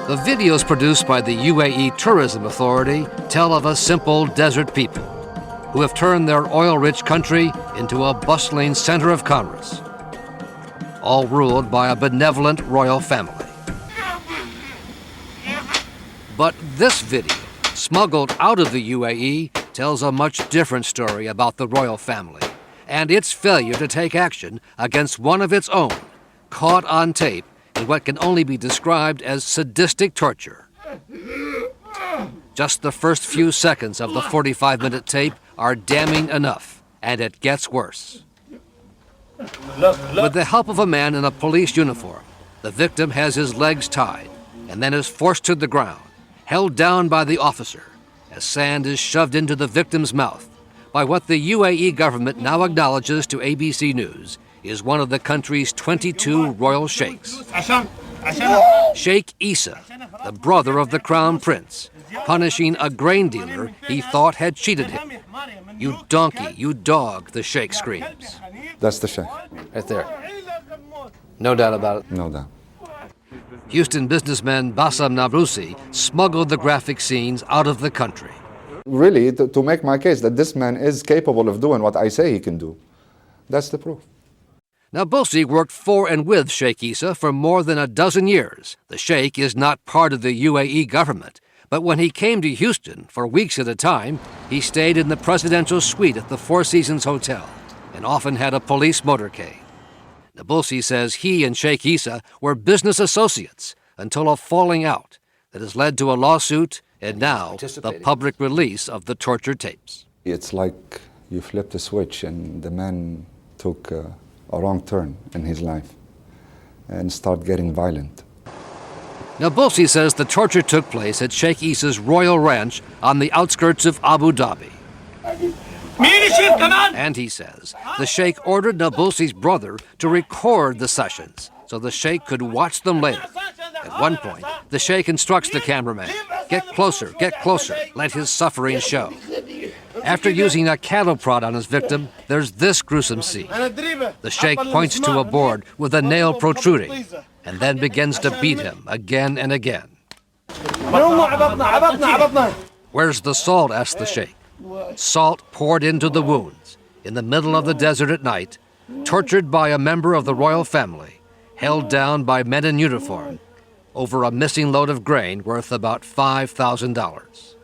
The videos produced by the UAE Tourism Authority tell of a simple desert people who have turned their oil-rich country into a bustling center of commerce, all ruled by a benevolent royal family. But this video, smuggled out of the UAE, tells a much different story about the royal family and its failure to take action against one of its own, caught on tape in what can only be described as sadistic torture. Just the first few seconds of the 45-minute tape are damning enough, and it gets worse. With the help of a man in a police uniform, the victim has his legs tied and then is forced to the ground, held down by the officer, as sand is shoved into the victim's mouth by what the UAE government now acknowledges to ABC News is one of the country's 22 royal sheikhs. Sheikh Yisa, the brother of the crown prince, punishing a grain dealer he thought had cheated him. "You donkey, you dog," the sheikh screams. That's the sheikh. Right there. No doubt about it. No doubt. Houston businessman Bassam Nablusi smuggled the graphic scenes out of the country. Really, to make my case that this man is capable of doing what I say he can do, that's the proof. Nablusi worked for and with Sheikh Yisa for more than a dozen years. The sheikh is not part of the UAE government, but when he came to Houston for weeks at a time, he stayed in the presidential suite at the Four Seasons Hotel and often had a police motorcade. Nablusi says he and Sheikh Yisa were business associates until a falling out that has led to a lawsuit and now the public release of the torture tapes. It's like you flipped a switch and the man took a wrong turn in his life and started getting violent. Nablusi says the torture took place at Sheikh Yisa's royal ranch on the outskirts of Abu Dhabi. And he says the sheikh ordered Nablusi's brother to record the sessions so the sheikh could watch them later. At one point, the sheikh instructs the cameraman, get closer, let his suffering show." After using a cattle prod on his victim, there's this gruesome scene. The sheikh points to a board with a nail protruding and then begins to beat him again and again. "Where's the salt?" asks the sheikh. Salt poured into the wounds, in the middle of the desert at night, tortured by a member of the royal family, held down by men in uniform, over a missing load of grain worth about $5,000.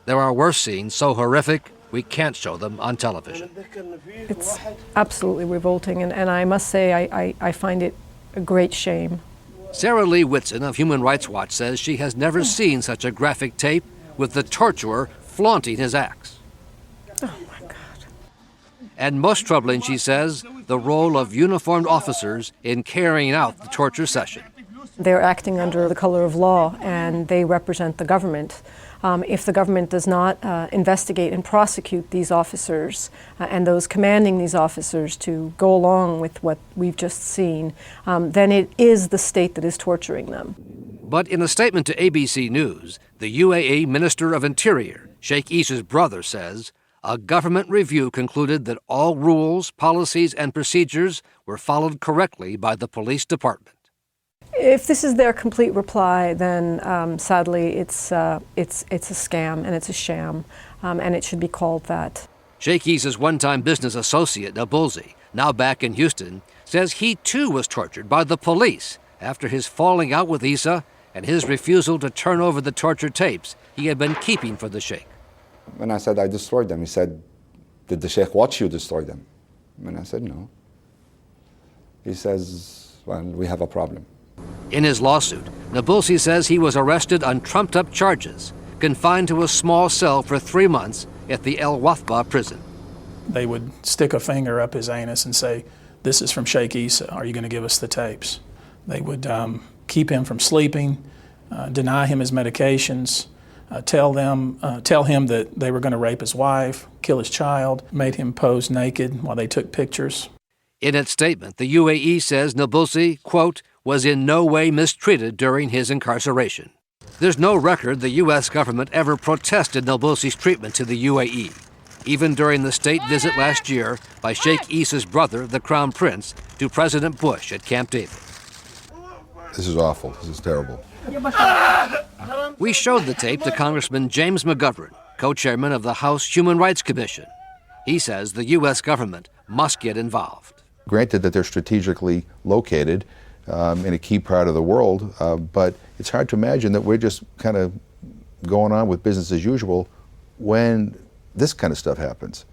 There are worse scenes so horrific we can't show them on television. It's absolutely revolting, and I must say I find it a great shame. Sarah Lee Whitson of Human Rights Watch says she has never seen such a graphic tape with the torturer flaunting his axe. Oh my God. And most troubling, she says, the role of uniformed officers in carrying out the torture session. They're acting under the color of law, and they represent the government. If the government does not investigate and prosecute these officers and those commanding these officers to go along with what we've just seen, then it is the state that is torturing them. But in a statement to ABC News, the UAE Minister of Interior, Sheikh Yisa's brother, says a government review concluded that all rules, policies, and procedures were followed correctly by the police department. If this is their complete reply, then sadly it's a scam and it's a sham, and it should be called that. Sheikh Yisa's one-time business associate, Nablusi, now back in Houston, says he too was tortured by the police after his falling out with Yisa and his refusal to turn over the torture tapes he had been keeping for the sheikh. When I said I destroyed them, he said, "Did the sheikh watch you destroy them?" And I said, "No." He says, "Well, we have a problem." In his lawsuit, Nablusi says he was arrested on trumped-up charges, confined to a small cell for 3 months at the El Wathba prison. They would stick a finger up his anus and say, "This is from Sheikh Yisa. Are you going to give us the tapes?" They would keep him from sleeping, deny him his medications, tell him that they were going to rape his wife, kill his child, made him pose naked while they took pictures. In its statement, the UAE says Nablusi, quote, was in no way mistreated during his incarceration. There's no record the U.S. government ever protested Nablusi's treatment to the UAE, even during the state visit last year by Sheikh Yisa's brother, the Crown Prince, to President Bush at Camp David. This is awful. This is terrible. We showed the tape to Congressman James McGovern, co-chairman of the House Human Rights Commission. He says the U.S. government must get involved. Granted that they're strategically located in a key part of the world, but it's hard to imagine that we're just kind of going on with business as usual when this kind of stuff happens.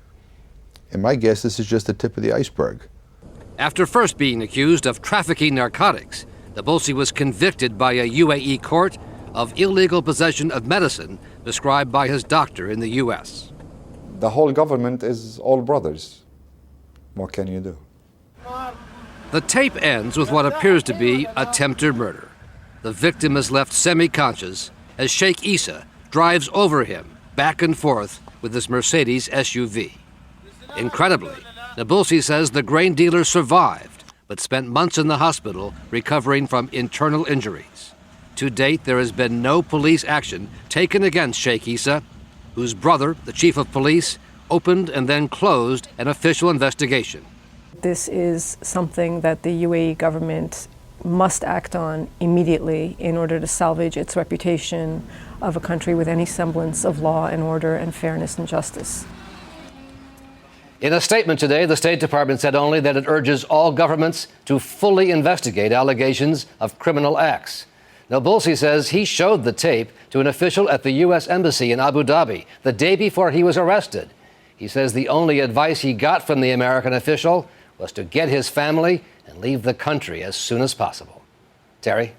And my guess, this is just the tip of the iceberg. After first being accused of trafficking narcotics, Nabulsi was convicted by a UAE court of illegal possession of medicine prescribed by his doctor in the U.S. The whole government is all brothers. What can you do? The tape ends with what appears to be attempted murder. The victim is left semi-conscious as Sheikh Yisa drives over him back and forth with his Mercedes SUV. Incredibly, Nabulsi says the grain dealer survived, but spent months in the hospital recovering from internal injuries. To date, there has been no police action taken against Sheikh Yisa, whose brother, the chief of police, opened and then closed an official investigation. This is something that the UAE government must act on immediately in order to salvage its reputation of a country with any semblance of law and order and fairness and justice. In a statement today, the State Department said only that it urges all governments to fully investigate allegations of criminal acts. Nabulsi says he showed the tape to an official at the U.S. Embassy in Abu Dhabi the day before he was arrested. He says the only advice he got from the American official was to get his family and leave the country as soon as possible. Terry?